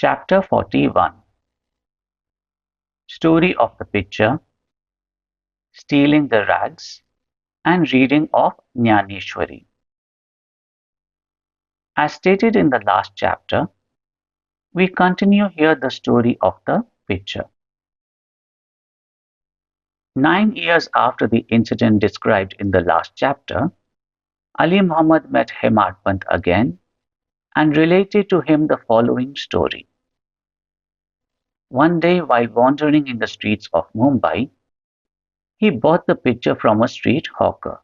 Chapter 41. Story of the Picture, Stealing the Rags, and Reading of Dnyaneshwari. As stated in the last chapter, we continue here the story of the picture. 9 years after the incident described in the last chapter, Ali Muhammad met Hemad again and related to him the following story. One day, while wandering in the streets of Mumbai, he bought the picture from a street hawker.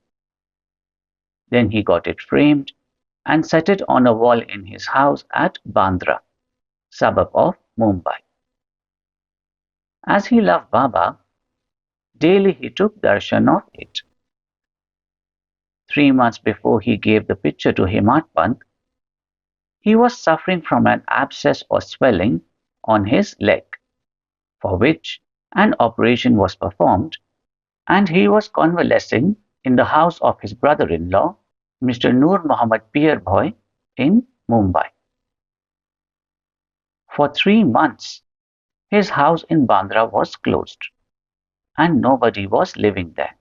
Then he got it framed and set it on a wall in his house at Bandra, suburb of Mumbai. As he loved Baba, daily he took darshan of it. 3 months before he gave the picture to Hemad, he was suffering from an abscess or swelling on his leg, for which an operation was performed, and he was convalescing in the house of his brother-in-law, Mr. Noor Muhammad Pier Bhoy, in Mumbai. For 3 months, his house in Bandra was closed, and nobody was living there.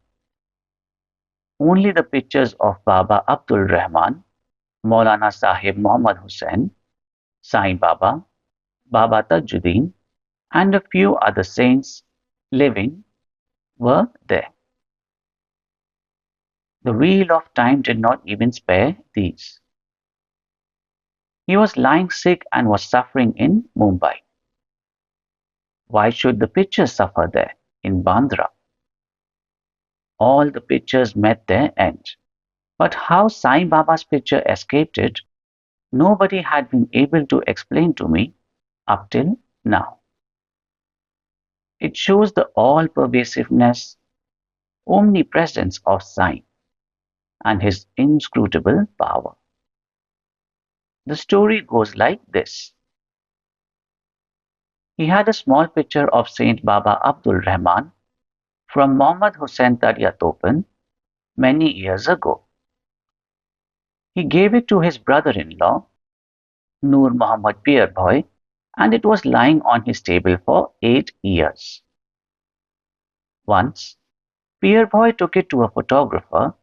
Only the pictures of Baba Abdul Rahman, Maulana Sahib Muhammad Hussain, Sai Baba, Baba Tajuddin, and a few other saints living were there. The wheel of time did not even spare these. He was lying sick and was suffering in Mumbai. Why should the pictures suffer there, in Bandra? All the pictures met their end. But how Sai Baba's picture escaped it, nobody had been able to explain to me up till now. It shows the all-pervasiveness, omnipresence of Sai and his inscrutable power. The story goes like this. He had a small picture of Saint Baba Abdul Rahman from Muhammad Hussain Taryatopan many years ago. He gave it to his brother-in-law, Noor Muhammad Pier Bhoy, and it was lying on his table for 8 years. Once, Pier Bhoy took it to a photographer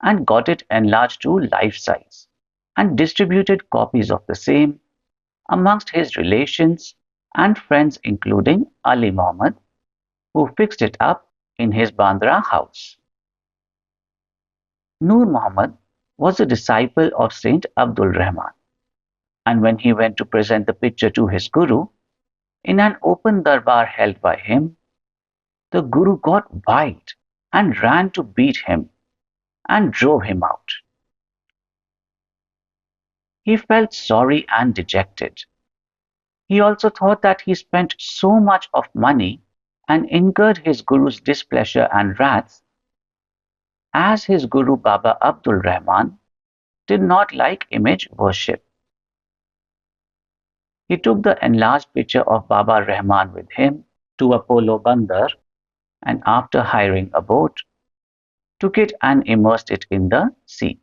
and got it enlarged to life size and distributed copies of the same amongst his relations and friends, including Ali Muhammad, who fixed it up in his Bandra house. Noor Muhammad was a disciple of Saint Abdul Rahman, and when he went to present the picture to his guru in an open darbar held by him, the guru got wild and ran to beat him and drove him out. He felt sorry and dejected. He also thought that he spent so much of money and incurred his guru's displeasure and wrath, as his guru Baba Abdul Rahman did not like image worship. He took the enlarged picture of Baba Rahman with him to Apollo Bandar, and after hiring a boat, took it and immersed it in the sea.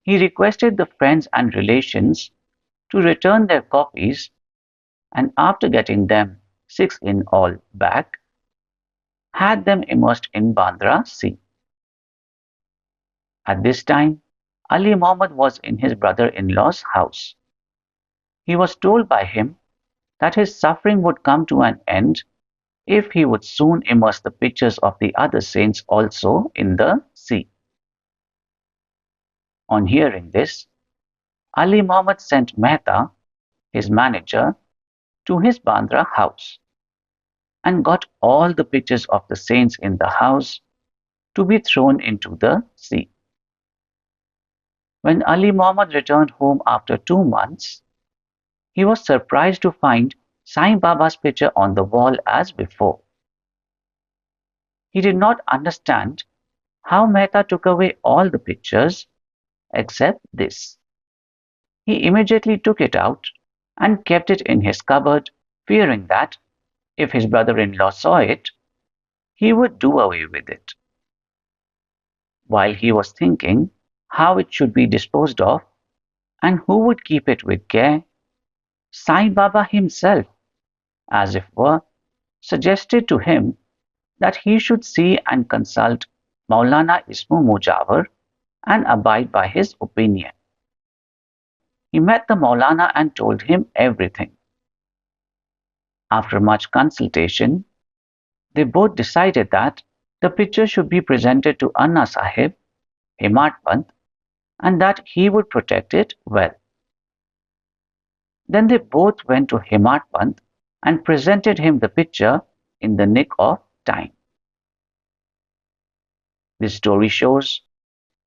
He requested the friends and relations to return their copies, and after getting them, 6 in all, back, had them immersed in Bandra Sea. At this time, Ali Muhammad was in his brother-in-law's house. He was told by him that his suffering would come to an end if he would soon immerse the pictures of the other saints also in the sea. On hearing this, Ali Muhammad sent Mehta, his manager, to his Bandra house and got all the pictures of the saints in the house to be thrown into the sea. When Ali Muhammad returned home after 2 months, he was surprised to find Sai Baba's picture on the wall as before. He did not understand how Mehta took away all the pictures except this. He immediately took it out and kept it in his cupboard, fearing that if his brother-in-law saw it, he would do away with it. While he was thinking how it should be disposed of and who would keep it with care, Sai Baba himself, as it were, suggested to him that he should see and consult Maulana Ismu Mujawar and abide by his opinion. He met the Maulana and told him everything. After much consultation, they both decided that the picture should be presented to Anna Sahib, Himat Pant, and that he would protect it well. Then they both went to Himat Pant and presented him the picture in the nick of time. This story shows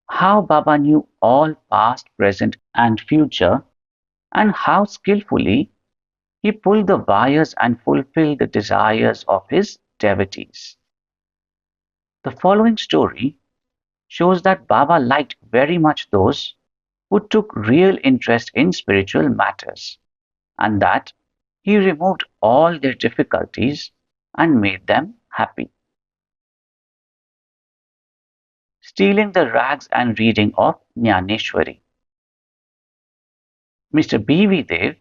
how Baba knew all past, present, and future, and how skillfully he pulled the wires and fulfilled the desires of his devotees. The following story shows that Baba liked very much those who took real interest in spiritual matters, and that he removed all their difficulties and made them happy. Stealing the rags and reading of Dnyaneshwari. Mr. B.V. Dev,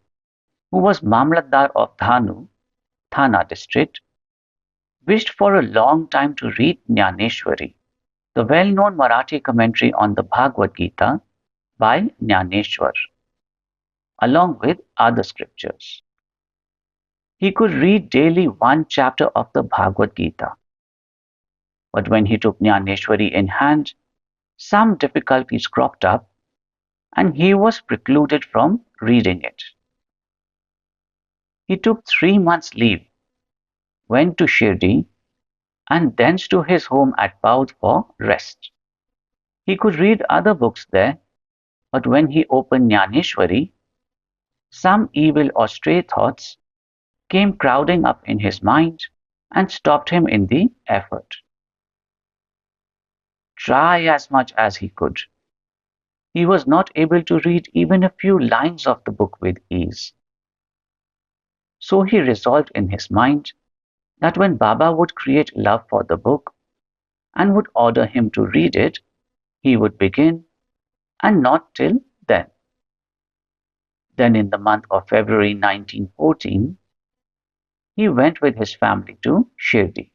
who was Mamlatdar of Dhanu, Thana district, wished for a long time to read Dnyaneshwari, the well-known Marathi commentary on the Bhagavad Gita by Dnyaneshwar, along with other scriptures. He could read daily one chapter of the Bhagavad Gita. But when he took Dnyaneshwari in hand, some difficulties cropped up and he was precluded from reading it. He took 3 months' leave, went to Shirdi, and thence to his home at Baud for rest. He could read other books there, but when he opened Dnyaneshwari, some evil or stray thoughts came crowding up in his mind and stopped him in the effort. Try as much as he could, he was not able to read even a few lines of the book with ease. So he resolved in his mind that when Baba would create love for the book and would order him to read it, he would begin, and not till then. Then in the month of February 1914, he went with his family to Shirdi.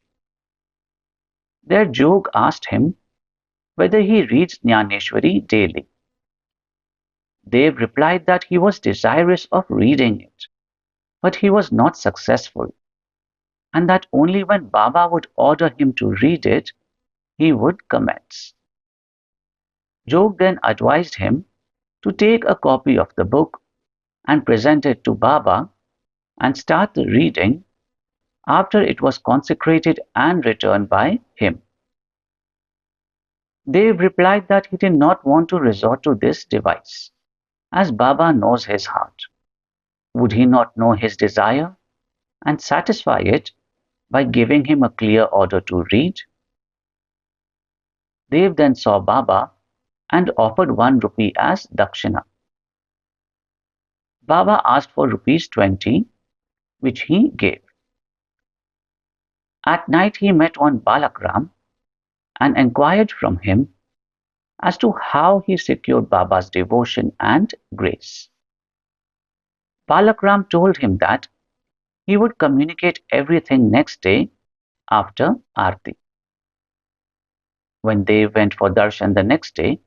There Jog asked him whether he reads Dnyaneshwari daily. Dev replied that he was desirous of reading it, but he was not successful, and that only when Baba would order him to read it, he would commence. Jog then advised him to take a copy of the book and present it to Baba and start the reading after it was consecrated and returned by him. Dev replied that he did not want to resort to this device, as Baba knows his heart. Would he not know his desire and satisfy it by giving him a clear order to read? Dev then saw Baba and offered 1 rupee as dakshina. Baba asked for rupees 20, which he gave. At night he met one Balakram and enquired from him as to how he secured Baba's devotion and grace. Balakram told him that he would communicate everything next day after Aarti. When they went for darshan the next day,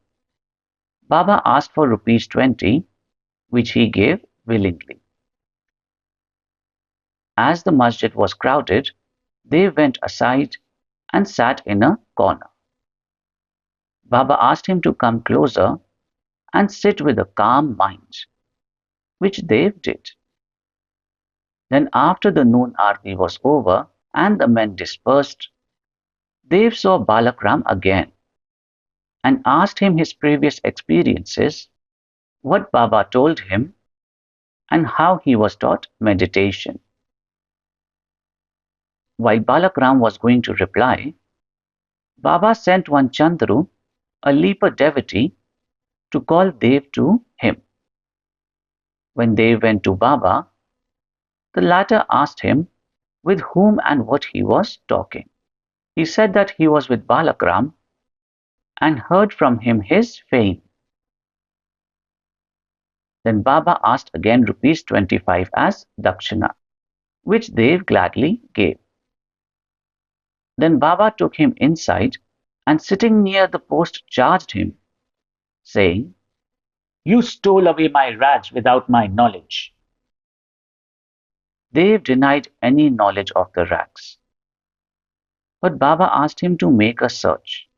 Baba asked for rupees 20, which he gave willingly. As the masjid was crowded, they went aside and sat in a corner. Baba asked him to come closer and sit with a calm mind, which Dev did. Then after the noon aarti was over and the men dispersed, Dev saw Balakram again and asked him his previous experiences, what Baba told him, and how he was taught meditation. While Balakram was going to reply, Baba sent one Chandru, a leaper devotee, to call Dev to him. When Dev went to Baba, the latter asked him with whom and what he was talking. He said that he was with Balakram and heard from him his fame. Then Baba asked again rupees 25 as dakshina, which Dev gladly gave. Then Baba took him inside and sitting near the post charged him, saying, "You stole away my rags without my knowledge." Dev denied any knowledge of the rags. But Baba asked him to make a search.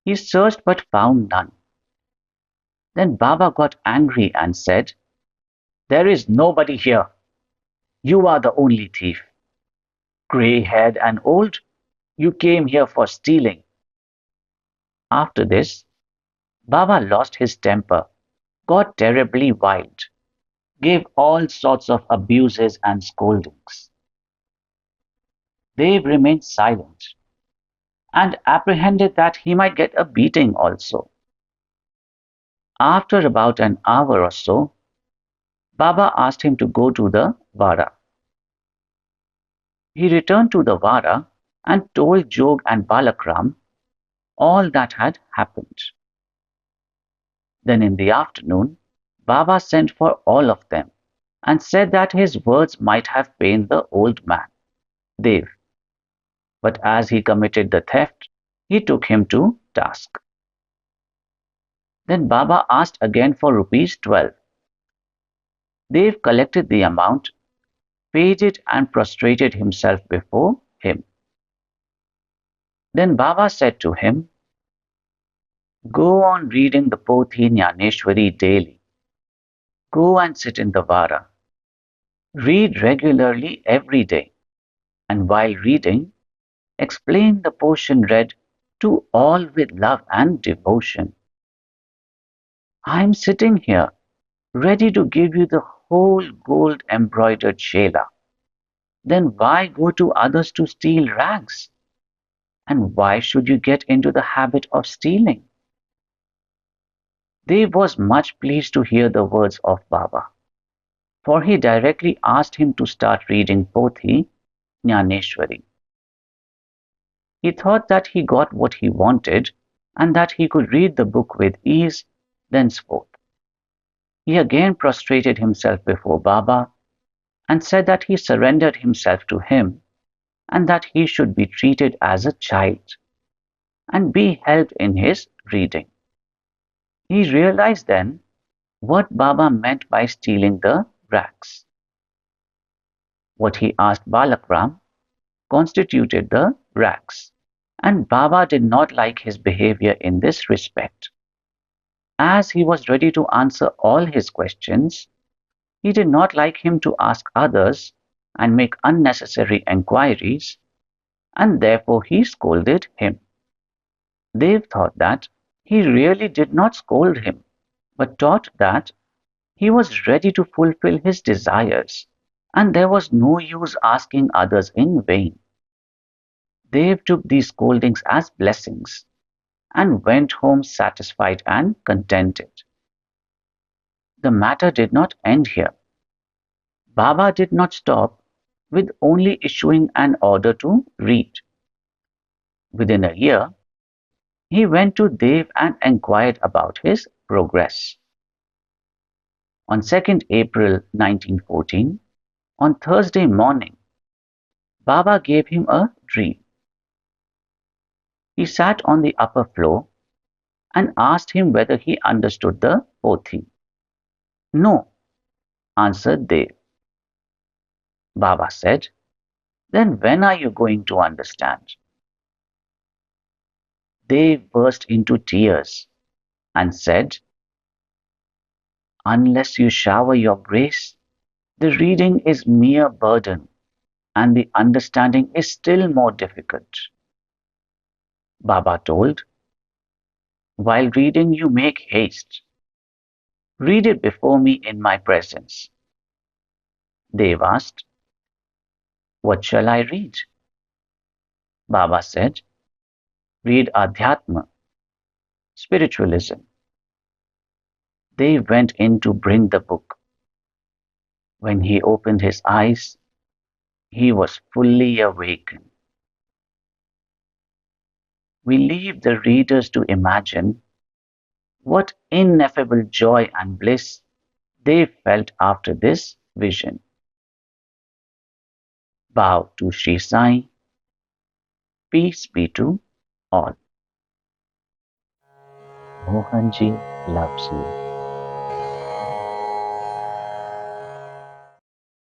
He searched but found none. Then Baba got angry and said, "There is nobody here. You are the only thief. Grey haired and old, you came here for stealing." After this, Baba lost his temper, got terribly wild, gave all sorts of abuses and scoldings. Dev remained silent and apprehended that he might get a beating also. After about an hour or so, Baba asked him to go to the Vara. He returned to the Vara and told Jog and Balakram all that had happened. Then in the afternoon, Baba sent for all of them and said that his words might have pained the old man, Dev, but as he committed the theft, he took him to task. Then Baba asked again for rupees 12. Dev collected the amount, paid it and prostrated himself before him. Then Baba said to him, "Go on reading the Pothi Dnyaneshwari daily. Go and sit in the Vara. Read regularly every day, and while reading, explain the portion read to all with love and devotion. I am sitting here, ready to give you the whole gold embroidered shela. Then why go to others to steal rags? And why should you get into the habit of stealing?" Dev was much pleased to hear the words of Baba, for he directly asked him to start reading Pothi Dnyaneshwari. He thought that he got what he wanted and that he could read the book with ease thenceforth. He again prostrated himself before Baba and said that he surrendered himself to him and that he should be treated as a child and be helped in his reading. He realized then what Baba meant by stealing the rags. What he asked Balakram constituted the rags, and Baba did not like his behavior in this respect. As he was ready to answer all his questions, he did not like him to ask others and make unnecessary enquiries, and therefore he scolded him. Dev thought that he really did not scold him, but taught that he was ready to fulfill his desires, and there was no use asking others in vain. Dev took these scoldings as blessings and went home satisfied and contented. The matter did not end here. Baba did not stop with only issuing an order to read. Within a year, he went to Dev and enquired about his progress. On 2nd April 1914, on Thursday morning, Baba gave him a dream. He sat on the upper floor and asked him whether he understood the Pothi. "No," answered Dev. Baba said, "Then when are you going to understand?" Dev burst into tears and said, "Unless you shower your grace, the reading is mere burden and the understanding is still more difficult." Baba told, "While reading you make haste. Read it before me in my presence." Dev asked, "What shall I read?" Baba said, "Read Adhyatma, spiritualism." Dev went in to bring the book. When he opened his eyes, he was fully awakened. We leave the readers to imagine what ineffable joy and bliss they felt after this vision. Bow to Sri Sai, peace be to all. Mohanji loves you.